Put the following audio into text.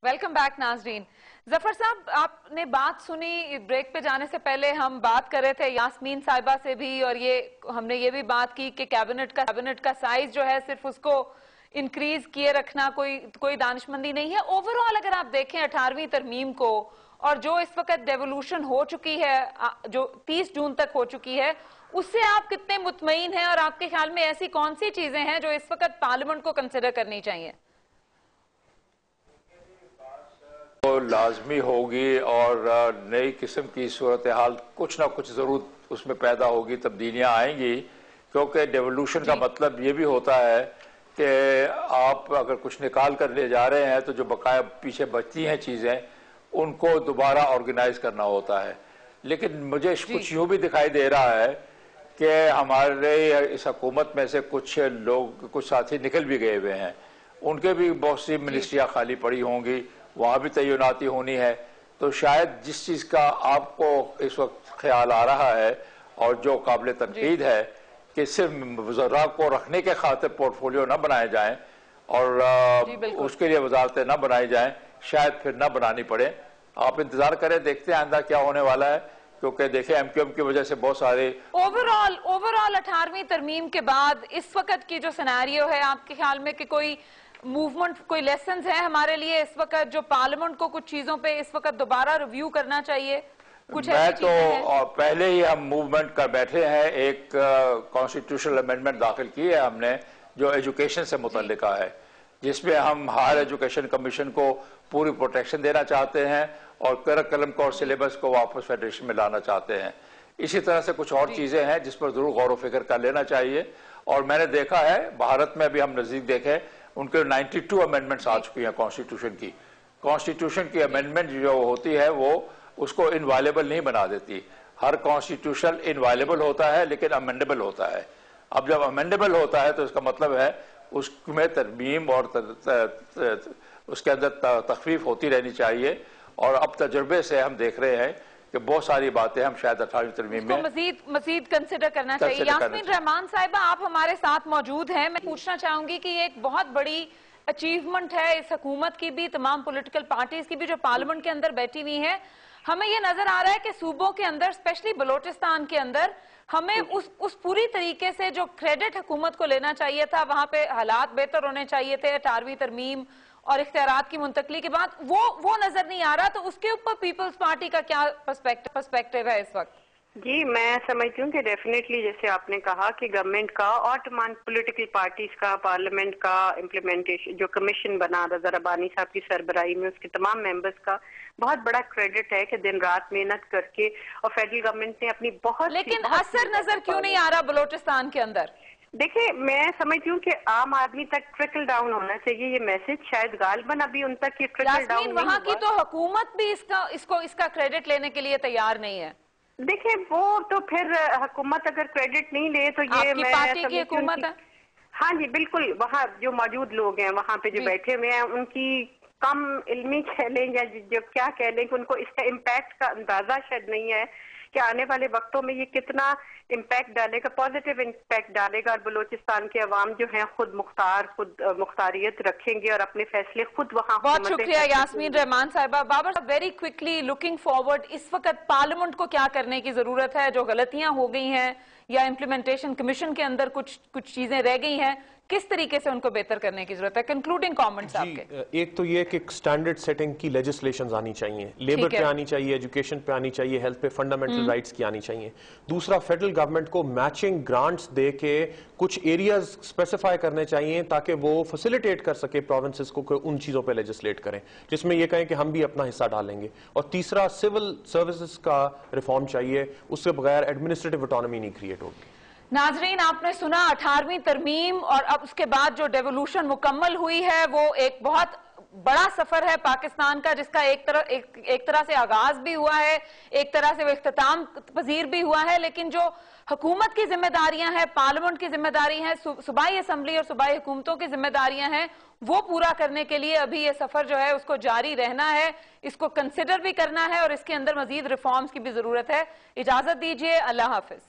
Welcome back नाजरीन। जफर साहब, आपने बात सुनी, ब्रेक पे जाने से पहले हम बात कर रहे थे यास्मीन साहिबा से भी, और हमने ये भी बात की कि कैबिनेट का साइज जो है सिर्फ उसको इंक्रीज किए रखना कोई दानिशमंदी नहीं है। ओवरऑल अगर आप देखें 18वीं तरमीम को और जो इस वक्त डेवोल्यूशन हो चुकी है, जो 30 जून तक हो चुकी है, उससे आप कितने मुतमईन हैं और आपके ख्याल में ऐसी कौन सी चीजें हैं जो इस वक्त पार्लियामेंट को कंसिडर करनी चाहिए? तो लाजमी होगी और नई किस्म की सूरत हाल कुछ ना कुछ जरूर उसमें पैदा होगी, तब्दीलियां आएंगी, क्योंकि डेवोल्यूशन का मतलब ये भी होता है कि आप अगर कुछ निकाल कर ले जा रहे हैं तो जो बकाया पीछे बचती हैं चीजें उनको दोबारा ऑर्गेनाइज करना होता है। लेकिन मुझे कुछ यूं भी दिखाई दे रहा है कि हमारे इस हुकूमत में से कुछ लोग, कुछ साथी निकल भी गए हुए हैं, उनके भी बहुत सी मिनिस्ट्रियां खाली पड़ी होंगी, वहां भी तैनाती होनी है। तो शायद जिस चीज का आपको इस वक्त ख्याल आ रहा है और जो काबिल तनकीद है कि सिर्फ वज़रा को रखने के खातिर पोर्टफोलियो न बनाए जाएं और उसके लिए वजारतें न बनाई जाएं, शायद फिर न बनानी पड़े। आप इंतजार करें, देखते हैं आइंदा क्या होने वाला है, क्योंकि देखें एमक्यूएम की वजह से बहुत सारे ओवरऑल 18वीं तरमीम के बाद इस वक्त की जो सिनेरियो है, आपके ख्याल में कि कोई मूवमेंट, कोई लेसन्स है हमारे लिए इस वक्त जो पार्लियामेंट को कुछ चीजों पे इस वक्त दोबारा रिव्यू करना चाहिए? कुछ मैं तो पहले ही हम मूवमेंट कर बैठे हैं, एक कॉन्स्टिट्यूशनल अमेंडमेंट दाखिल की है हमने जो एजुकेशन से मुतल्लिका है, जिसमें हम हायर एजुकेशन कमीशन को पूरी प्रोटेक्शन देना चाहते हैं और करिकुलम को और सिलेबस को वापस फेडरेशन में लाना चाहते हैं। इसी तरह से कुछ और चीजें हैं जिस पर जरूर गौर व फिक्र कर लेना चाहिए। और मैंने देखा है भारत में भी, हम नजदीक देखें, उनके 92 अमेंडमेंट्स आ चुकी हैं कॉन्स्टिट्यूशन की अमेंडमेंट जो होती है वो उसको इनवायलेबल नहीं बना देती। हर कॉन्स्टिट्यूशन इनवायलेबल होता है लेकिन अमेंडेबल होता है। अब जब अमेंडेबल होता है तो इसका मतलब है उसमें तरमीम और उसके अंदर तखफीफ होती रहनी चाहिए। और अब तजुर्बे से हम देख रहे हैं कि बहुत सारी बातें हम शायद 18वीं तरमीम में मजीद कंसिडर करना चाहिए। यास्मीन रहमान साहिबा, आप हमारे साथ मौजूद हैं। मैं पूछना चाहूंगी कि एक बहुत बड़ी अचीवमेंट है इस हुकूमत की भी, तमाम पॉलिटिकल पार्टीज की भी, जो पार्लियामेंट के अंदर बैठी हुई हैं। हमें ये नजर आ रहा है कि सूबों के अंदर, स्पेशली बलोचिस्तान के अंदर, हमें उस पूरी तरीके से जो क्रेडिट हुकूमत को लेना चाहिए था, वहां पे हालात बेहतर होने चाहिए थे 18वीं तरमीम और इख्तियारात की मुंतकली के बाद, वो नजर नहीं आ रहा। तो उसके ऊपर पीपल्स पार्टी का क्या पर्सपेक्टिव है इस वक्त? जी, मैं समझती हूँ कि डेफिनेटली जैसे आपने कहा कि गवर्नमेंट का और तमाम पॉलिटिकल पार्टीज का, पार्लियामेंट का इम्प्लीमेंटेशन जो कमीशन बना रज़ा रब्बानी साहब की सरबराही में, उसके तमाम मेंबर्स का बहुत बड़ा क्रेडिट है कि दिन रात मेहनत करके, और फेडरल गवर्नमेंट ने अपनी लेकिन असर नजर क्यों नहीं आ रहा बलोचिस्तान के अंदर? देखिए, मैं समझती हूँ कि आम आदमी तक ट्रिकल डाउन होना चाहिए ये मैसेज, शायद गालिबन अभी उन तक ये ट्रिकल डाउन वहाँ की तो हुकूमत भी इसका क्रेडिट लेने के लिए तैयार नहीं है। देखिए, वो तो फिर हुकूमत अगर क्रेडिट नहीं ले तो ये मैं पार्टी की हुकूमत है। हाँ जी, बिल्कुल। वहाँ जो मौजूद लोग हैं, वहाँ पे जो बैठे हुए हैं, उनकी कम इल्मी कह लें या जो क्या कह लें कि उनको इसका इम्पैक्ट का अंदाजा शायद नहीं है कि आने वाले वक्तों में ये कितना इम्पैक्ट डालेगा, पॉजिटिव इम्पैक्ट डालेगा, और बलूचिस्तान के अवाम जो है खुद मुख्तारियत रखेंगे और अपने फैसले खुद वहाँ। बहुत शुक्रिया यास्मीन रहमान साहिबा। बाबर साहब, वेरी क्विकली, लुकिंग फॉरवर्ड, इस वक्त पार्लियामेंट को क्या करने की जरूरत है? जो गलतियां हो गई हैं या इम्प्लीमेंटेशन कमीशन के अंदर कुछ चीजें रह गई हैं, किस तरीके से उनको बेहतर करने की जरूरत है? कंक्लूडिंग कमेंट्स आपके। एक तो ये कि स्टैंडर्ड सेटिंग की लेजिस्लेशंस आनी चाहिए, लेबर पे आनी चाहिए, एजुकेशन पे आनी चाहिए, हेल्थ पे, फंडामेंटल राइट्स की आनी चाहिए। दूसरा, फेडरल गवर्नमेंट को मैचिंग ग्रांट्स दे के कुछ एरियाज स्पेसिफाई करने चाहिए ताकि वो फैसिलिटेट कर सके प्रोविंसेस को उन चीजों पे लेजिस्लेट करें जिसमें ये कहें कि हम भी अपना हिस्सा डालेंगे। और तीसरा, सिविल सर्विसेज का रिफॉर्म चाहिए, उससे बगैर एडमिनिस्ट्रेटिव ऑटोनॉमी नहीं क्रिएट होगी। नाजरीन, आपने सुना 18वीं तरमीम और अब उसके बाद जो डेवोल्यूशन मुकम्मल हुई है, वो एक बहुत बड़ा सफर है पाकिस्तान का, जिसका एक तरह से आगाज भी हुआ है, एक तरह से वो इख्तिताम पजीर भी हुआ है। लेकिन जो हुकूमत की जिम्मेदारियां हैं, पार्लियामेंट की जिम्मेदारी है, सूबाई असम्बली और सूबाई हुकूमतों की जिम्मेदारियां हैं, वो पूरा करने के लिए अभी ये सफर जो है उसको जारी रहना है, इसको कंसिडर भी करना है और इसके अंदर मजीद रिफॉर्म्स की भी जरूरत है। इजाजत दीजिए, अल्लाह हाफिज।